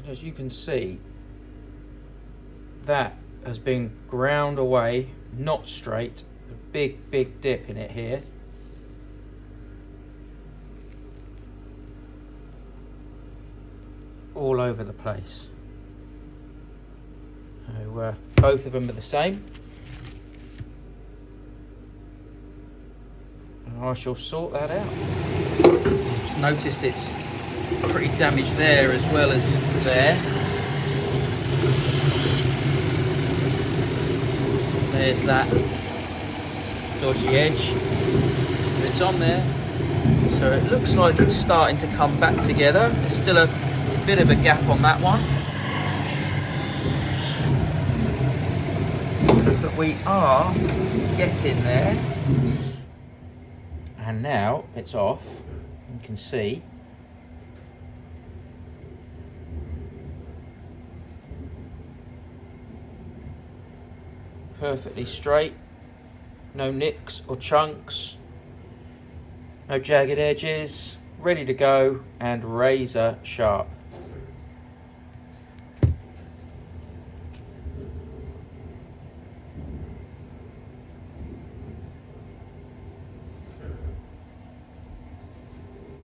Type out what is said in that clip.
As you can see, that has been ground away, not straight. A big dip in it here. All over the place. So both of them are the same. And I shall sort that out. Noticed it's pretty damaged there as well as there. There's that dodgy edge, but it's on there, so it looks like it's starting to come back together. There's still a bit of a gap on that one, but we are getting there. And now it's off. You can see perfectly straight, no nicks or chunks, no jagged edges, ready to go and razor sharp.